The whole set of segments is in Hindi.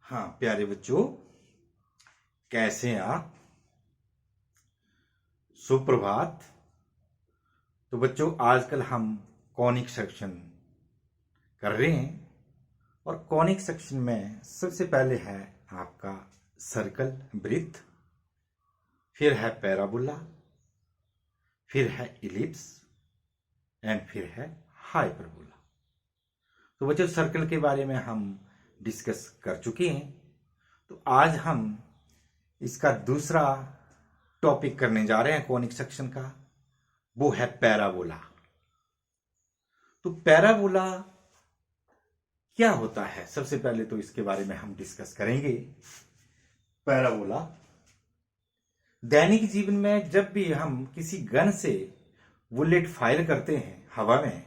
हाँ प्यारे बच्चों, कैसे हैं आप? सुप्रभात। तो बच्चों, आजकल हम कॉनिक सेक्शन कर रहे हैं और कॉनिक सेक्शन में सबसे पहले है आपका सर्कल, वृत्त, फिर है पैराबोला, फिर है इलिप्स एंड फिर है हाइपरबोला। तो बच्चों, सर्कल के बारे में हम डिस्कस कर चुके हैं। तो आज हम इसका दूसरा टॉपिक करने जा रहे हैं कॉनिक सेक्शन का, वो है पैराबोला। तो पैराबोला क्या होता है, सबसे पहले तो इसके बारे में हम डिस्कस करेंगे। पैराबोला दैनिक जीवन में जब भी हम किसी गन से बुलेट फायर करते हैं हवा में,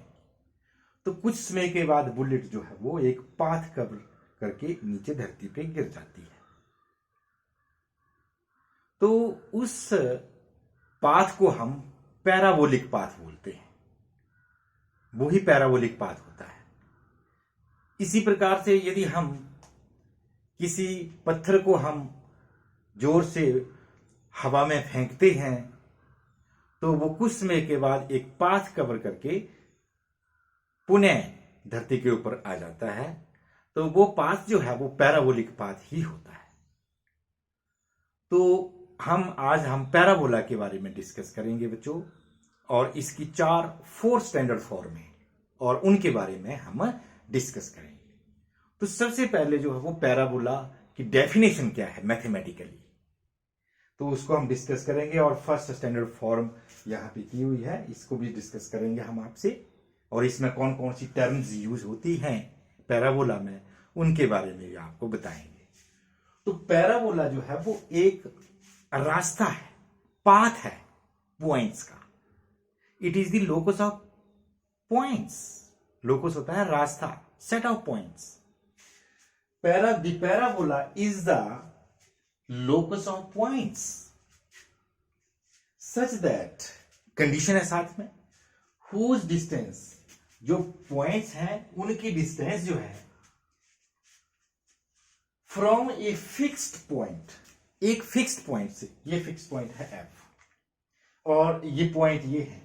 तो कुछ समय के बाद बुलेट जो है वो एक पाथ कवर करके नीचे धरती पे गिर जाती है। तो उस पाथ को हम पैराबोलिक पाथ बोलते हैं, वो ही पैराबोलिक पाथ होता है। इसी प्रकार से यदि हम किसी पत्थर को हम जोर से हवा में फेंकते हैं तो वो कुछ समय के बाद एक पाथ कवर करके पुनः धरती के ऊपर आ जाता है। तो वो पाथ जो है वो पैराबोलिक पाथ ही होता है। तो हम पैराबोला के बारे में डिस्कस करेंगे बच्चों, और इसकी 4 स्टैंडर्ड फॉर्म है और उनके बारे में हम डिस्कस करेंगे। तो सबसे पहले जो है वो पैराबोला की डेफिनेशन क्या है मैथमेटिकली, तो उसको हम डिस्कस करेंगे। और फर्स्ट स्टैंडर्ड फॉर्म यहाँ पे की हुई है, इसको भी डिस्कस करेंगे हम आपसे। और इसमें कौन कौन सी टर्म्स यूज होती हैं पैराबोला में, उनके बारे में भी आपको बताएंगे। तो पैराबोला जो है वो एक रास्ता है, पाथ है पॉइंट्स का। It is the locus of points. Locus होता है रास्ता, set of points. Parabola is the locus of points such that, condition है साथ में, हुज डिस्टेंस, जो पॉइंट्स हैं उनकी डिस्टेंस जो है फ्रॉम ए फिक्स्ड पॉइंट, एक फिक्स्ड पॉइंट से, ये फिक्स्ड पॉइंट है एफ और ये पॉइंट ये है,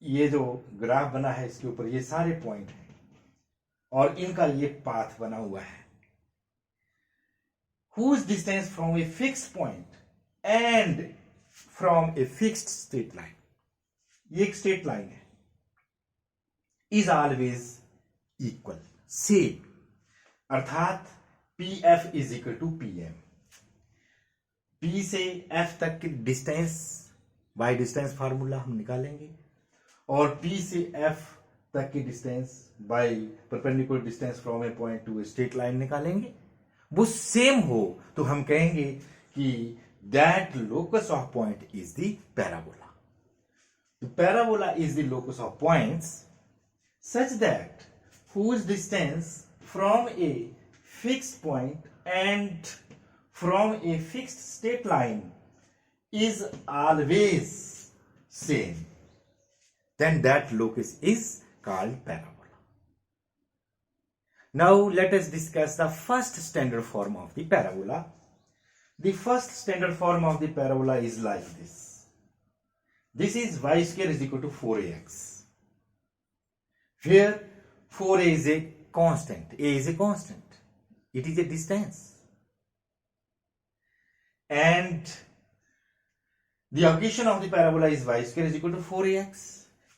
ये जो ग्राफ बना है इसके ऊपर ये सारे पॉइंट हैं और इनका ये पाथ बना हुआ है। whose distance from a fixed point and from a fixed straight line, ये एक स्ट्रेट लाइन है, is always equal, सेम, अर्थात PF is equal to PM। P से F तक की डिस्टेंस बाय डिस्टेंस फार्मूला हम निकालेंगे और P से F तक की distance by perpendicular distance from A point two a straight line निकालेंगे। वो सेम हो तो हम कहेंगे कि that locus of point is the parabola. The parabola is the locus of points such that whose distance from a fixed point and from a fixed straight line is always same, then that locus is called parabola. Now let us discuss the first standard form of the parabola. The first standard form of the parabola is like this. This is y square is equal to 4ax, where 4a is a constant, a is a constant, it is a distance, and the equation of the parabola is y square is equal to 4ax.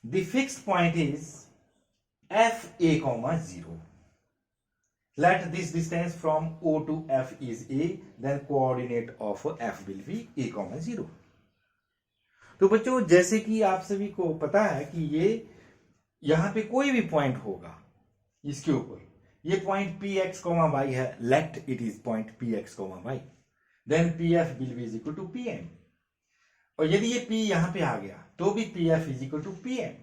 The fixed point is fa comma 0. Let this distance from O to F is a, then coordinate of F will be a comma 0. तो बच्चों, जैसे कि आप सभी को पता है कि ये यहां पे कोई भी पॉइंट होगा इसके ऊपर, ये point P X comma Y है, let it is point P X comma Y, then P F will be is equal to P M. और यदि ये पी यहां पे आ गया तो भी P F is equal to P M.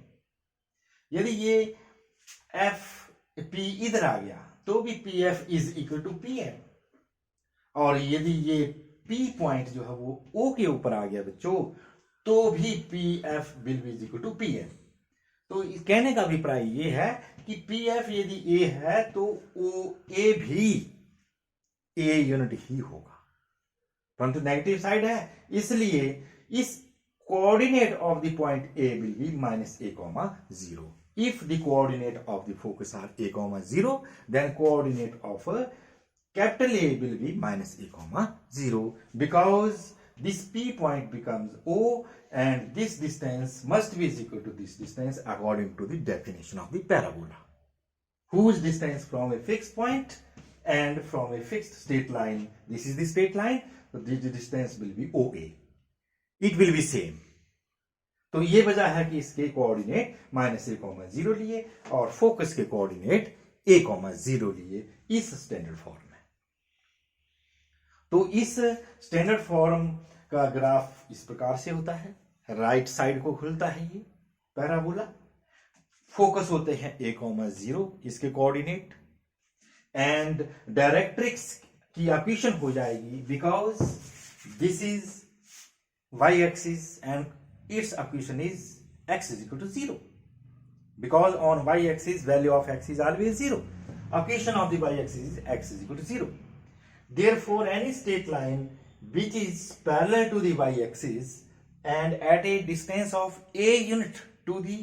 यदि ये एफ पी इधर आ गया तो भी P F is equal to P M. और यदि ये पी पॉइंट जो है वो ओ के ऊपर आ गया बच्चों, तो भी P F will be equal to P M. तो कहने का अभिप्राय ये है कि पी एफ यदि ए है तो ओ ए भी a यूनिट ही होगा, परंतु नेगेटिव साइड है, इसलिए इस coordinate of the point a will be -a, 0. If the coordinate of the focus are a, 0, then coordinate of capital A will be -a, 0, because this P point becomes O and this distance must be equal to this distance according to the definition of the parabola, whose distance from a fixed point and from a fixed straight line, this is the straight line, so this distance will be OA. It will be same. तो ये वजह है कि इसके कोऑर्डिनेट -a, 0 लिए और फोकस के कोऑर्डिनेट a, 0 लिए इस स्टैंडर्ड फॉर्म में। तो इस स्टैंडर्ड फॉर्म का ग्राफ इस प्रकार से होता है, राइट साइड को खुलता है ये पैराबोला, फोकस होते हैं a, 0 इसके कोऑर्डिनेट, एंड डायरेक्ट्रिक्स की इक्वेशन हो जाएगी because this is y axis and its equation is x is equal to 0, because on y axis value of x is always 0. Equation of the y axis is x is equal to 0. Therefore any straight line which is parallel to the y axis and at a distance of a unit to the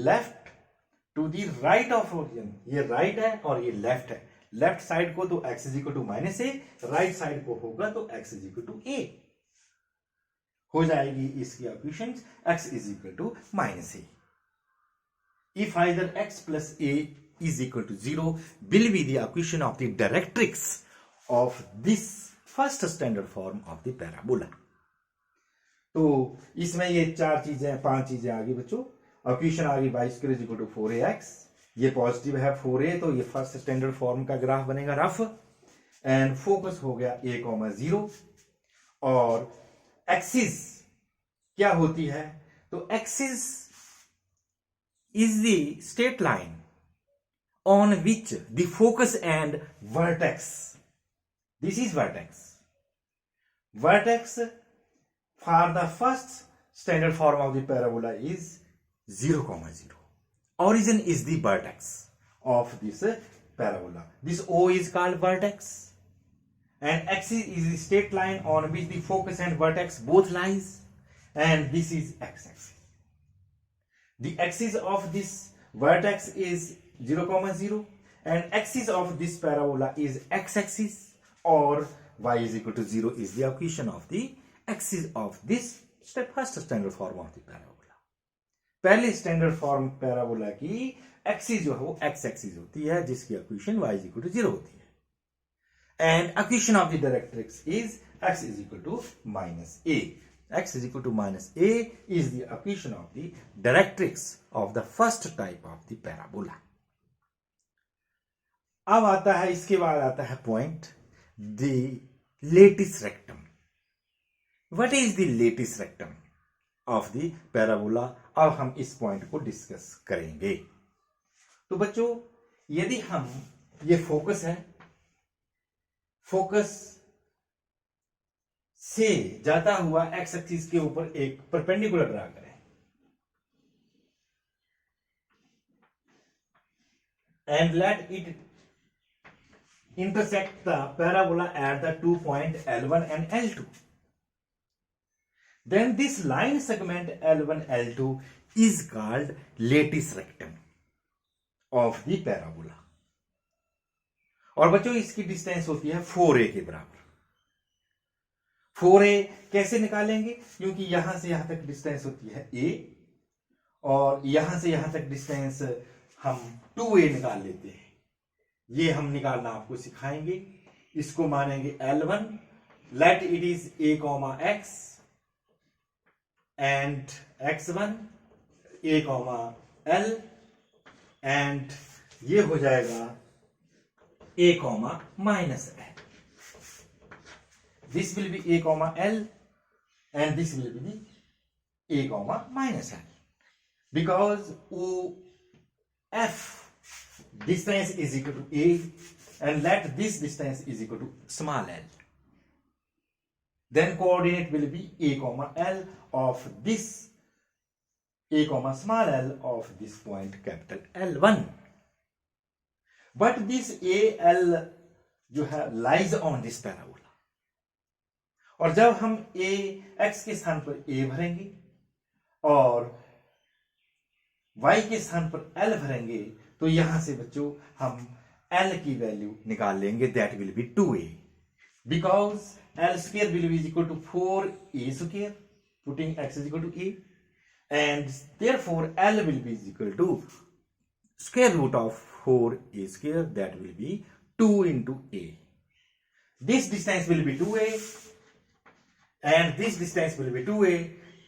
left to the right of origin, ये right है और ये left है, left side को तो x is equal to -a, right side को होगा तो x is equal to a, हो जाएगी इसकी equations x is equal to -a. If either x plus a is equal to 0 will be the equation of the directrix of this first standard form of the parabola. तो इसमें ये 5 चीजें आ गई बच्चों। इक्वेशन आ गई y² is equal to 4ax, ये पॉजिटिव है 4a, तो ये फर्स्ट स्टैंडर्ड फॉर्म का ग्राफ बनेगा रफ, एंड फोकस हो गया a, 0, और एक्सिस क्या होती है, तो axis is the straight line on which the focus and vertex, this is vertex for the first standard form of the parabola is 0, 0. Origin is the vertex of this parabola. This O is called vertex. And axis is the straight line on which the focus and vertex both lies, and this is x-axis. The axis of this vertex is 0, 0, and axis of this parabola is x-axis, or y is equal to 0 is the equation of the axis of this first standard form of the parabola. पहले स्टैंडर्ड फॉर्म पैराबोला की एक्सिस जो है वो x-axis होती है, जिसकी equation y is equal to 0 होती है, and equation of the directrix is x is equal to -a. X is equal to -a is the equation of the directrix of the first type of the parabola. अब आता है, इसके बाद आता है point the lattice rectum. What is the lattice rectum of the parabola? अब हम इस पॉइंट को डिस्कस करेंगे। तो बच्चों, यदि हम ये फोकस है, फोकस से जाता हुआ एक्स एक्सिस के ऊपर एक परपेंडिकुलर ड्रा करें, and let it intersect the parabola at the 2 point L1 and L2. Then this line segment L1, L2 is called lattice rectum of the parabola. और बच्चों इसकी डिस्टेंस होती है 4a के बराबर. 4a कैसे निकालेंगे? क्योंकि यहां से यहां तक डिस्टेंस होती है a और यहां से यहां तक डिस्टेंस हम 2a निकाल लेते हैं. ये हम निकालना आपको सिखाएंगे. इसको मानेंगे L1, late it is a, x and x1 a, L and ये हो जाएगा a, -l. This will be a, L and this will be a, -l, because OF distance is equal to a and let this distance is equal to small l. Then coordinate will be a, L of this a, small l of this point capital L1. But this a, L जो है लाइज ऑन दिस पैराबोला। और जब हम a x के स्थान पर a भरेंगे और y के स्थान पर l भरेंगे तो यहां से बच्चों हम l की वैल्यू निकाल लेंगे, that will be 2a, because l square will be equal to 4a square, putting x is equal to a, and therefore L will be equal to square root of 4a square, that will be 2 into a. This distance will be 2a and this distance will be 2a,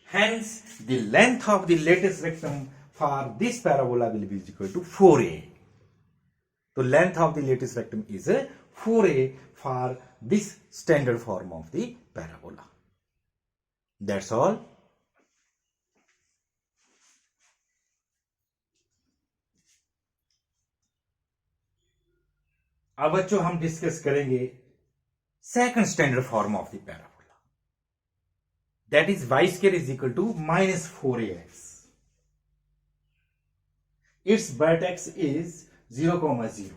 hence the length of the lattice rectum for this parabola will be equal to 4a. So length of the lattice rectum is 4a for this standard form of the parabola. That's all. अब बच्चों हम डिस्कस करेंगे second standard form of the parabola, that is y square is equal to -4ax. Its vertex is 0,0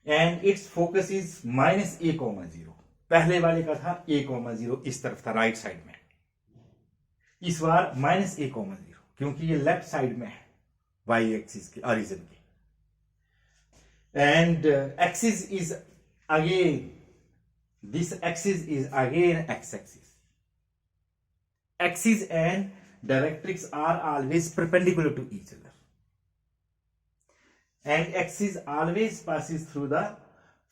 and its focus is -a,0. पहले वाले का था a,0 इस तरफ था, राइट साइड में. इस बार -a,0 क्योंकि ये लेफ्ट साइड में है y एक्सिस के ओरिजिन के. And axis is again, this axis is again x-axis. Axis and directrix are always perpendicular to each other. And axis always passes through the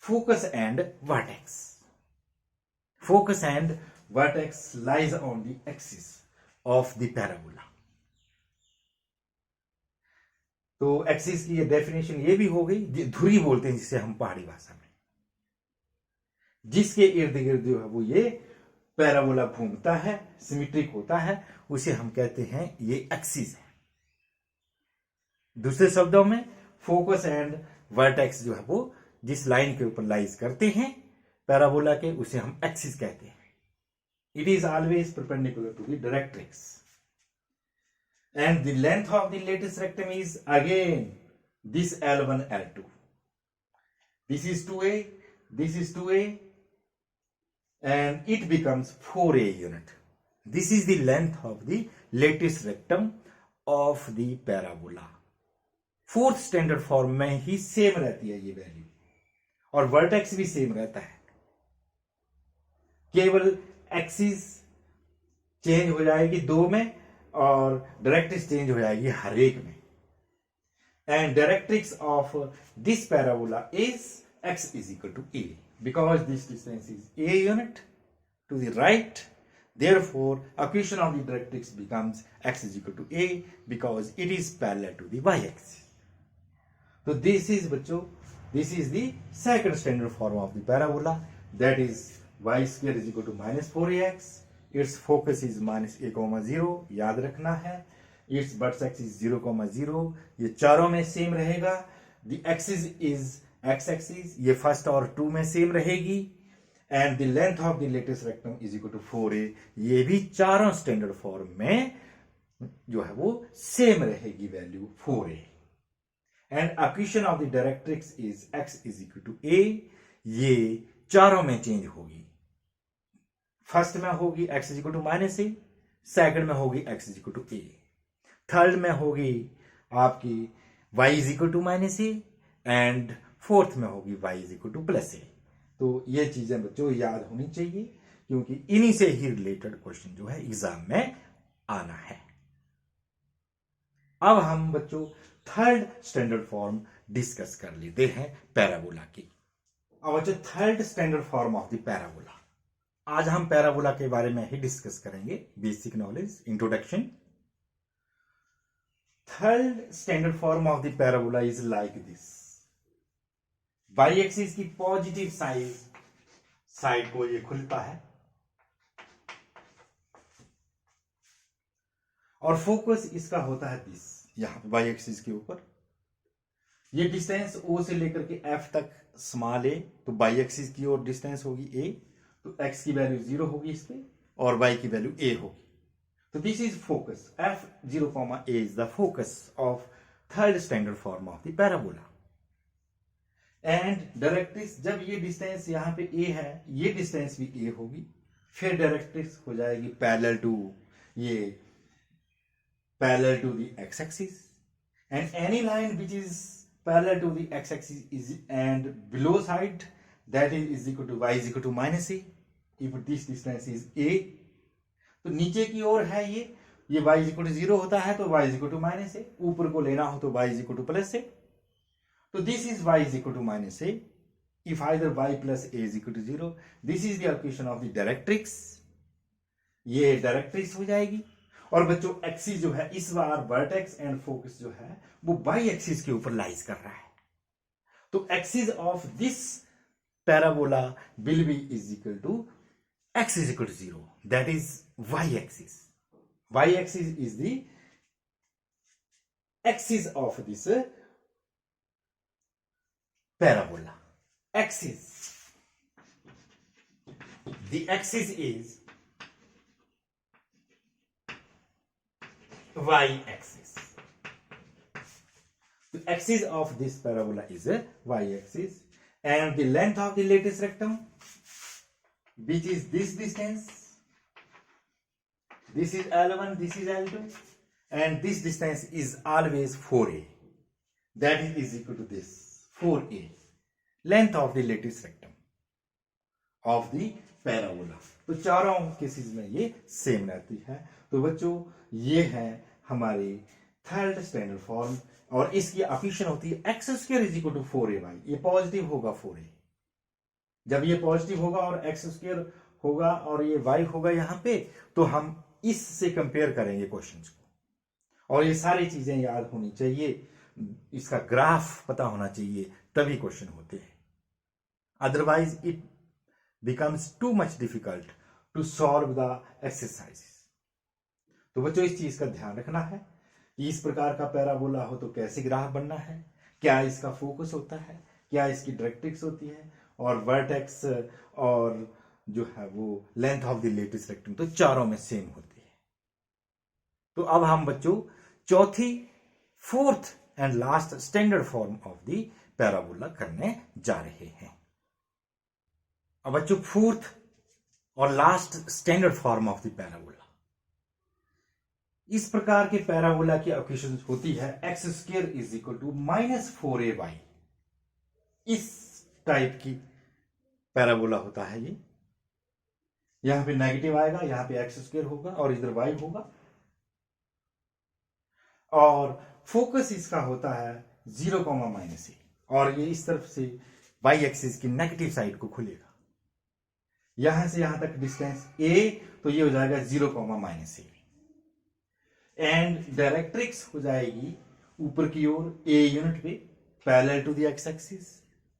focus and vertex. Focus and vertex lies on the axis of the parabola. तो एक्सिस की ये डेफिनेशन ये भी हो गई, धुरी बोलते हैं जिसे हम पहाड़ी भाषा में, जिसके इर्द गिर्द जो है वो ये पैराबोला घूमता है, सिमेट्रिक होता है, उसे हम कहते हैं ये एक्सिस है. दूसरे शब्दों में फोकस एंड वर्टेक्स जो है वो जिस लाइन के ऊपर लाइज करते हैं पैराबोला के, उसे हम एक्सिस कहते हैं. It is always perpendicular to the directrix. And the length of the lattice rectum is again this L1, L2. This is 2a, this is 2a, and it becomes 4a unit. This is the length of the lattice rectum of the parabola. Fourth standard form में ही सेम रहती है ये वैल्यू, और वर्टेक्स भी सेम रहता है, केवल एक्सिस चेंज हो जाएगी दो में और डायरेक्ट्रिक्स चेंज हो जाएगी हर एक में. And directrix of this parabola is x is equal to a, because this distance is a unit to the right, therefore equation of the directrix becomes x is equal to a because it is parallel to the y-axis. So this is बच्चों, this is the second standard form of the parabola, that is y square is equal to -4ax. Its focus is -a,0, याद रखना है. Its vertex is 0,0, ये चारों में सेम रहेगा. The axis is x-axis, ये फर्स्ट और 2 में सेम रहेगी. And the length of the lattice rectum is equal to 4a, ये भी चारों स्टैंडर्ड फॉर्म में जो है वो सेम रहेगी value 4a. And equation of the directrix is x is equal to a, ये चारों में चेंज होगी. फर्स्ट में होगी x is equal to -a, second में होगी x is equal to a, third में होगी आपकी y is equal to -a, and fourth में होगी y is equal to +a. तो ये चीजें बच्चों याद होनी चाहिए, क्योंकि इन्हीं से ही रिलेटेड क्वेश्चन जो है एग्जाम में आना है. अब हम बच्चों थर्ड स्टैंडर्ड फॉर्म डिस्कस कर लेते हैं पैराबोला की. अब बच्चों third standard form of the parabola, आज हम पैराबोला के बारे में ही डिस्कस करेंगे. Basic knowledge, introduction. Third standard form of the parabola is like this. Y axis की पॉजिटिव साइड को ये खुलता है और फोकस इसका होता है दिस, यहां पे वाई एक्सिस के ऊपर. ये डिस्टेंस ओ से लेकर के एफ तक स्मॉल ए, तो वाई एक्सिस की ओर डिस्टेंस होगी ए, तो x की वैल्यू 0 होगी इस पे और y की वैल्यू a होगी. तो this is focus. f0, a is the focus of third standard form of the parabola. And directrix, जब ये डिस्टेंस यहाँ पे ए है, ये डिस्टेंस भी ए होगी, फिर डायरेक्ट्रिक्स हो जाएगी parallel to the X axis, and any line which is parallel to the X axis is and below side that is equal to y is equal to minus A if this distance is a। तो नीचे की ओर है ये y इज इक्वल टू 0 होता है तो y is equal to minus a, ऊपर को लेना हो तो y is equal to plus a. तो this is y is equal to minus A if either y plus a is equal to 0। this is the equation of the directrix, ये डायरेक्ट्रिक्स हो जाएगी। और बच्चों एक्सिस जो है इस बार वर्टेक्स एंड फोकस जो है वो बाई एक्सिस के ऊपर लाइज कर रहा है, तो axis of this parabola will be is equal to x is equal to 0, that is y axis। y axis is the axis of this parabola। axis, the axis is y axis। the axis of this parabola is a y axis, and the length of the lattice rectum, which is this distance, this is L1, this is L2, and this distance is always 4a, that is equal to this 4a, length of the lattice rectum of the parabola। तो चारों केसेस में ये सेम रहती है। तो बच्चों ये है हमारी थर्ड स्टैंडर्ड फॉर्म, और इसकी इक्वेशन होती है x square is equal to 4ay। ये पॉजिटिव होगा 4a, जब ये पॉजिटिव होगा और एक्स स्क्वायर होगा और ये y होगा यहाँ पे, तो हम इससे कंपेयर करेंगे क्वेश्चंस को, और ये सारी चीजें याद होनी चाहिए, इसका ग्राफ पता होना चाहिए, तभी क्वेश्चन होते हैं, otherwise it becomes too much difficult to solve the exercises. तो बच्चों इस चीज का ध्यान रखना है कि इस प्रकार का पैराबोला हो तो कैसे ग्राफ बनना है, क्या इसका फोकस होता है, क्या इसकी डायरेक्ट्रिक्स होती है, और वर्टेक्स और जो है वो length of the latus rectum, तो चारों में सेम होती है। तो अब हम बच्चों चौथी, fourth and last standard form of the parabola करने जा रहे हैं। अब बच्चों फोर्थ और last standard form of the parabola, इस प्रकार के पैराबोला की इक्वेशन होती है X square is equal to minus 4ay। इस टाइप की पैराबोला होता है ये, यहां पे नेगेटिव आएगा, यहां पे एक्स स्क्वायर होगा और इधर y होगा, और फोकस इसका होता है 0, -a, और ये इस तरफ से y एक्सिस की नेगेटिव साइड को खुलेगा, यहां से यहां तक डिस्टेंस a, तो ये हो जाएगा 0, -a, एंड डायरेक्ट्रिक्स हो जाएगी ऊपर की ओर a यूनिट पे parallel to the X axis,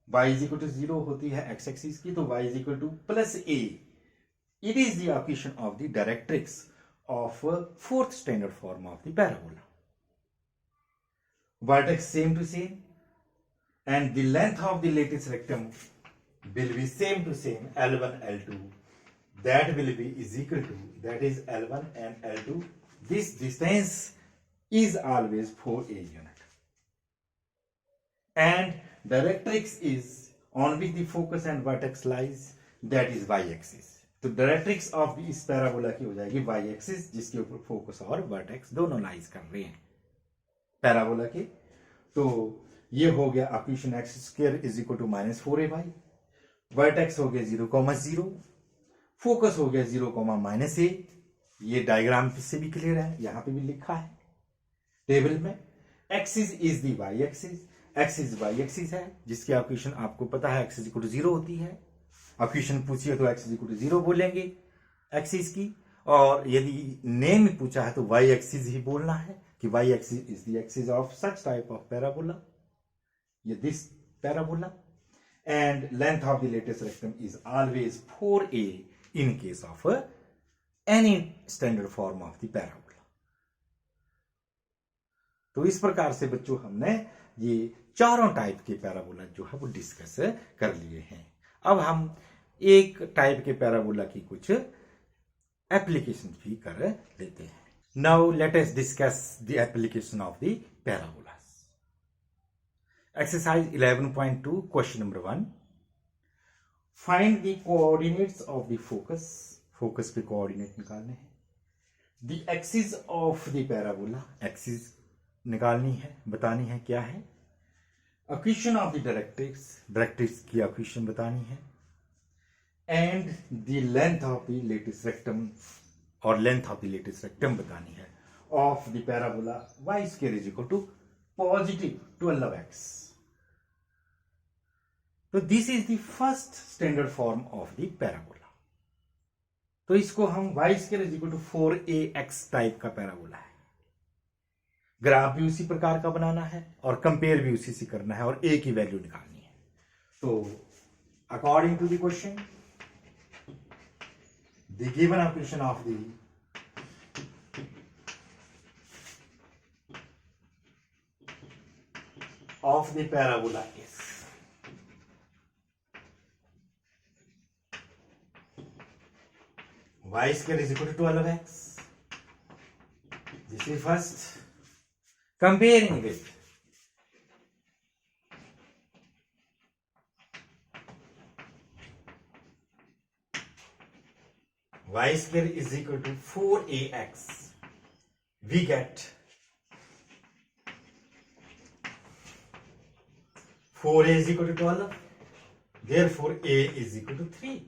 y is equal to 0 होती है एक्स एक्सिस की, तो y is equal to plus a। It is the equation of the directrix of fourth standard form of the parabola. vertex same to same, and the length of the lattice rectum will be same to same, L1 L2, that will be is equal to, that is L1 and L2, this distance is always 4a unit, and directrix is on which the focus and vertex lies, that is y axis। तो डायरेक्ट्रिक्स ऑफ इस पैराबोला की हो जाएगी y एक्सिस, जिसके ऊपर फोकस और वर्टेक्स दोनों लाइज कर रहे हैं पैराबोला के। तो ये हो गया equation X square is equal to -4ay, vertex हो गया 0, फोकस हो गया 0, -a। ये डायग्राम से भी क्लियर है, यहां पे भी लिखा है टेबल में। Axis is the y axis, axis y axis है, जिसकी इक्वेशन आपको पता है x इज इक्वल टू 0 होती है। इक्वेशन पूछिए तो x इज इक्वल टू 0 बोलेंगे एक्सिस की, और यदि नेम पूछा है तो y एक्सिस ही बोलना है कि y axis is the axis of such type of parabola, this parabola, and length of the lattice rectum is always 4a in case of any standard form of the parabola। तो इस प्रकार से बच्चों हमने ये चारों टाइप के पैराबोला जो है वो डिस्कस कर लिए हैं। अब हम एक टाइप के पैराबोला की कुछ एप्लीकेशन भी कर लेते हैं। Now let us discuss the application of the parabolas। Exercise 11.2, question number 1. Find the coordinates of the focus. Focus पे coordinate निकालने हैं. The axis of the parabola. Axis निकालनी है, बतानी है क्या है. Equation of the directrix. Directrix की equation बतानी है. And the length of the lattice rectum और length of the lattice rectum बतानी है of the parabola y square is equal to positive 12x. तो this is the first standard form of the parabola. तो इसको हम y square is equal to 4ax type का पैराबोला है. ग्राफ भी उसी प्रकार का बनाना है और कंपेयर भी उसी से करना है और a की वैल्यू निकालनी है. तो according to the question, the given equation of the parabola is y square is equal to 12x. This is first. Comparing with y square is equal to 4ax, we get 4a is equal to 12, therefore a is equal to 3.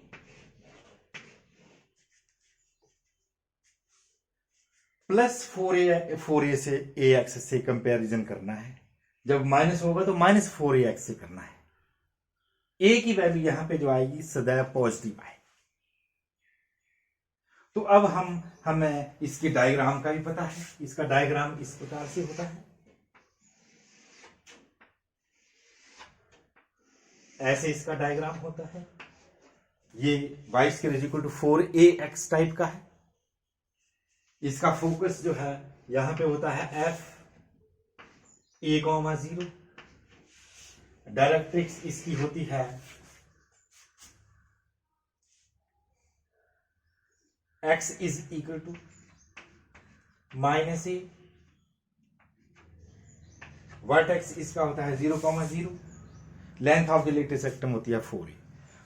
Plus 4a से ax से कंपैरिजन करना है. जब माइनस होगा तो माइनस 4ax से करना है. a की वैल्यू यहां पे जो आएगी सदैव पॉजिटिव आएगी. तो अब हमें इसके डायग्राम का भी पता है. इसका डायग्राम इस प्रकार से होता है. ऐसे इसका डायग्राम होता है. ये y square is equal to 4ax type का है. इसका फोकस जो है यहां पे होता है f a,0. डायरेक्ट्रिक्स इसकी होती है x is equal to -a. Vertex इसका होता है 0,0. Length of the latus rectum होती है 4a.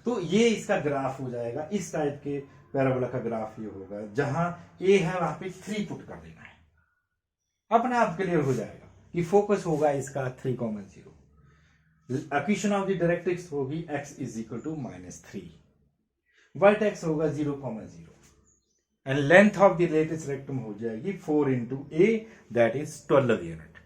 तो ये इसका ग्राफ हो जाएगा. इस टाइप के पैराबोला का ग्राफ ये होगा. जहां a है वहां पे 3 पुट कर देना है. अपने आप क्लियर हो जाएगा कि फोकस होगा इसका 3,0. इक्वेशन ऑफ द डायरेक्ट्रिक्स होगी x is equal to -3. Vertex होगा 0,0 and length of the latus rectum हो जाएगी 4 into a, दैट इज 12 यूनिट.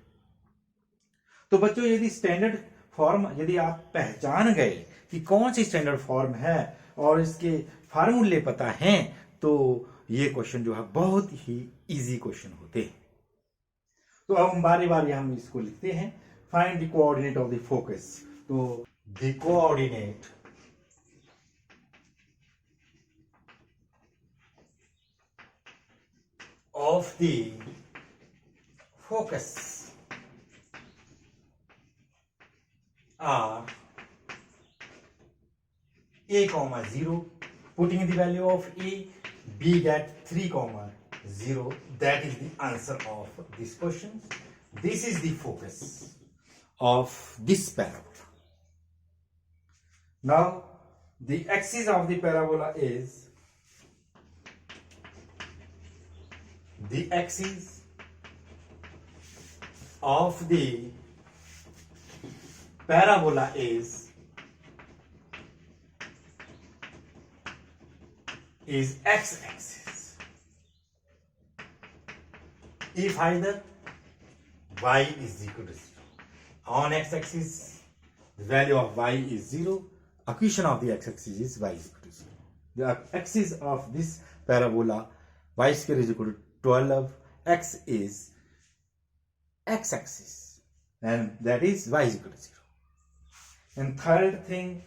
तो बच्चों, यदि स्टैंडर्ड फॉर्म यदि आप पहचान गए कि कौन सी स्टैंडर्ड फॉर्म है और इसके फार्मूले पता हैं, तो ये क्वेश्चन जो है बहुत ही इजी क्वेश्चन होते हैं. तो अब हम बारी बारी हम इसको लिखते हैं. Find the coordinate of the focus. तो the coordinate of the focus are a,0, putting the value of a, b get 3,0. That is the answer of this question. This is the focus of this parabola. Now the axis of the parabola is the axis of the parabola is x-axis. If either y is equal to 0. On x-axis, the value of y is 0. Equation of the x-axis is y is equal to 0. The axis of this parabola, y square is equal to 12. X is x-axis, and that is y is equal to 0. And third thing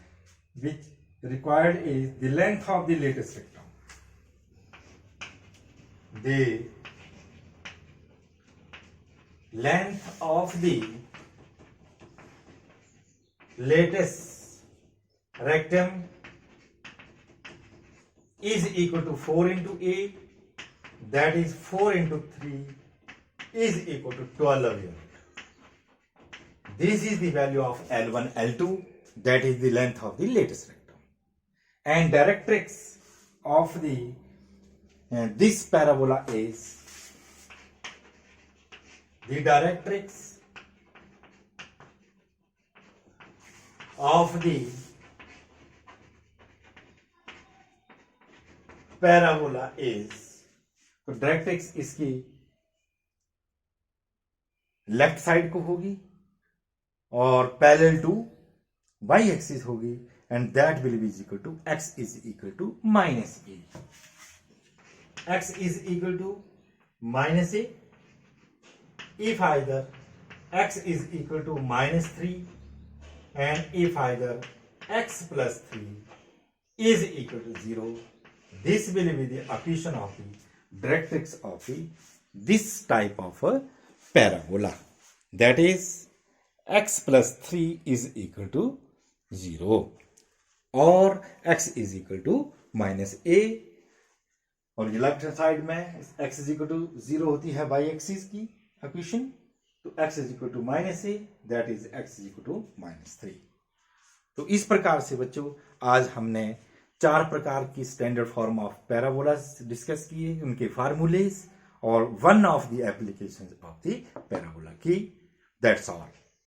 which required is the length of the lattice rectum. The length of the lattice rectum is equal to 4 into a, that is 4 into 3 is equal to 12 unit. This is the value of L1, L2, that is the length of the lattice rectum. And directrix of the this parabola is the directrix of the parabola is, तो डायरेक्ट्रिक्स इसकी लेफ्ट साइड को होगी और पैरेलल टू वाई एक्सिस होगी, and that will be equal to X is equal to minus A. X is equal to minus A if either x is equal to minus 3 and if either x plus 3 is equal to 0, this will be the equation of the directrix of this type of a parabola, that is x plus 3 is equal to 0 or x is equal to minus a, और ये लेफ्ट साइड में x is equal to 0 होती है y एक्सिस की इक्वेशन, तो x is equal to minus a, that is x is equal to minus 3. तो इस प्रकार से बच्चों आज हमने 4 प्रकार की standard form of parabolas discuss किए, उनके फार्मूलेज और one of the applications of the parabola की. That's all.